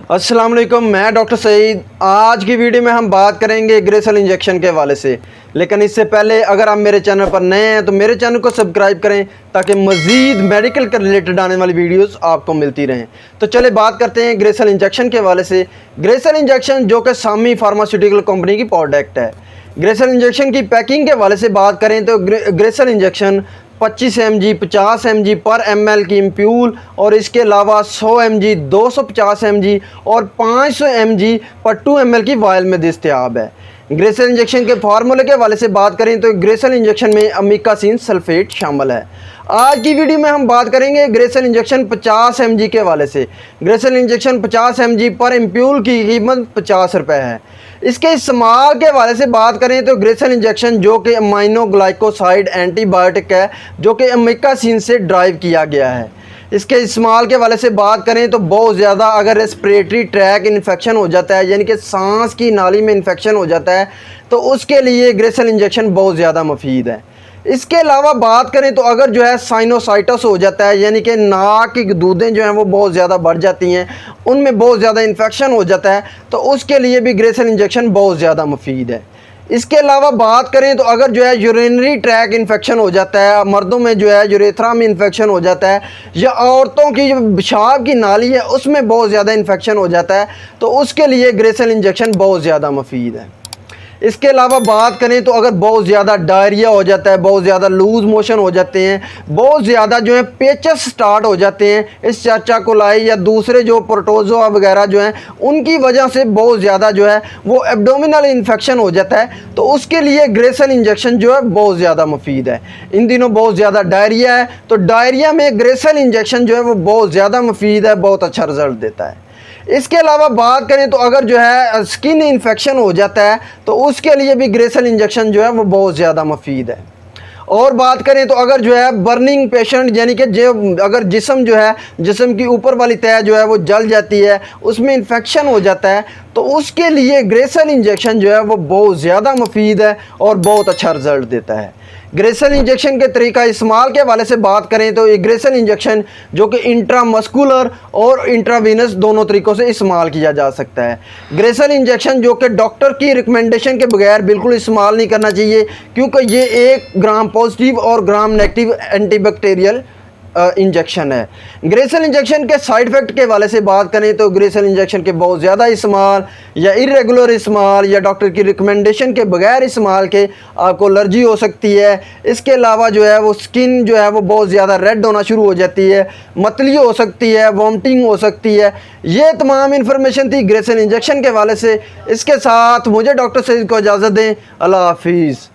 अस्सलाम वालेकुम, मैं डॉक्टर सईद। आज की वीडियो में हम बात करेंगे ग्रेसल इंजेक्शन के हवाले से। लेकिन इससे पहले अगर आप मेरे चैनल पर नए हैं तो मेरे चैनल को सब्सक्राइब करें ताकि मज़ीद मेडिकल के रिलेटेड आने वाली वीडियोस आपको मिलती रहें। तो चले बात करते हैं ग्रेसल इंजेक्शन के हवाले से। ग्रेसल इंजेक्शन जो कि सामी फार्मास्यूटिकल कंपनी की प्रोडक्ट है। ग्रेसल इंजेक्शन की पैकिंग के हवाले से बात करें तो ग्रेसल इंजेक्शन 25 mg 50 mg पर ml की एम्प्यूल और इसके अलावा 100 mg 250 mg और 500 mg पर 2 ml की वायल में दस्तयाब है। ग्रेसल इंजेक्शन के फार्मूले के हवाले से बात करें तो ग्रेसल इंजेक्शन में अमीकासिन सल्फेट शामिल है। आज की वीडियो में हम बात करेंगे ग्रेसल इंजेक्शन 50 mg के हवाले से। ग्रेसल इंजेक्शन 50 mg पर एम्प्यूल की कीमत 50 रुपये है। इसके इस्तेमाल के हवाले से बात करें तो ग्रेसल इंजेक्शन जो कि अमाइनो ग्लाइकोसाइड एंटीबायोटिक है जो कि अमीकासिन से ड्राइव किया गया है। इसके इस्तेमाल के हवाले से बात करें तो बहुत ज़्यादा अगर रेस्पिरेटरी ट्रैक इन्फेक्शन हो जाता है यानी कि सांस की नाली में इन्फेक्शन हो जाता है तो उसके लिए ग्रेसल इंजेक्शन बहुत ज़्यादा मुफीद है। इसके अलावा बात करें तो अगर जो है साइनोसाइटिस हो जाता है यानी कि नाक की गदूदें जो हैं वो बहुत ज़्यादा बढ़ जाती हैं, उनमें बहुत ज़्यादा इन्फेक्शन हो जाता है तो उसके लिए भी ग्रेसल इंजेक्शन बहुत ज़्यादा मुफीद है। इसके अलावा बात करें तो अगर जो है यूरिनरी ट्रैक इन्फेक्शन हो जाता है, मर्दों में जो है यूरेथ्रा में इन्फेक्शन हो जाता है या औरतों की जो पेशाब की नाली है उसमें बहुत ज़्यादा इन्फेक्शन हो जाता है तो उसके लिए ग्रेसल इंजेक्शन बहुत ज़्यादा मुफीद है। इसके अलावा बात करें तो अगर बहुत ज़्यादा डायरिया हो जाता है, बहुत ज़्यादा लूज़ मोशन हो जाते हैं, बहुत ज़्यादा जो है पेचस स्टार्ट हो जाते हैं, इस चाचा कोलाई या दूसरे जो प्रोटोज़ोआ वगैरह जो हैं उनकी वजह से बहुत ज़्यादा जो है वो एब्डोमिनल इन्फेक्शन हो जाता है तो उसके लिए ग्रेसल इंजेक्शन जो है बहुत ज़्यादा मुफीद है। इन दिनों बहुत ज़्यादा डायरिया है तो डायरिया में ग्रेसल इंजेक्शन जो है वो बहुत ज़्यादा मुफीद है, बहुत अच्छा रिज़ल्ट देता है। इसके अलावा बात करें तो अगर जो है स्किन इन्फेक्शन हो जाता है तो उसके लिए भी ग्रेसल इंजेक्शन जो है वो बहुत ज़्यादा मुफीद है। और बात करें तो अगर जो है बर्निंग पेशेंट यानी कि जो अगर जिस्म जो है जिस्म की ऊपर वाली तह जो है वो जल जाती है, उसमें इन्फेक्शन हो जाता है तो उसके लिए ग्रेसल इंजेक्शन जो है वो बहुत ज़्यादा मुफीद है और बहुत अच्छा रिज़ल्ट देता है। ग्रेसल इंजेक्शन के तरीका इस्तेमाल के हवाले से बात करें तो ये ग्रेसल इंजेक्शन जो कि इंट्रामस्कुलर और इंट्रावीनस दोनों तरीक़ों से इस्तेमाल किया जा सकता है। ग्रेसल इंजेक्शन जो कि डॉक्टर की रिकमेंडेशन के बगैर बिल्कुल इस्तेमाल नहीं करना चाहिए क्योंकि ये 1 ग्राम पॉजिटिव और ग्राम नेगेटिव एंटीबैक्टीरियल इंजेक्शन है। ग्रेसल इंजेक्शन के साइड इफ़ेक्ट के हवाले से बात करें तो ग्रेसल इंजेक्शन के बहुत ज़्यादा इस्तेमाल या इरेगुलर इस्तेमाल या डॉक्टर की रिकमेंडेशन के बगैर इस्तेमाल के आपको एलर्जी हो सकती है। इसके अलावा जो है वो स्किन जो है वो बहुत ज़्यादा रेड होना शुरू हो जाती है, मतली हो सकती है, वॉमिटिंग हो सकती है। ये तमाम इन्फॉर्मेशन थी ग्रेसल इंजेक्शन के हवाले से। इसके साथ मुझे डॉक्टर सईद को इजाज़त दें। अल्लाह हाफिज़।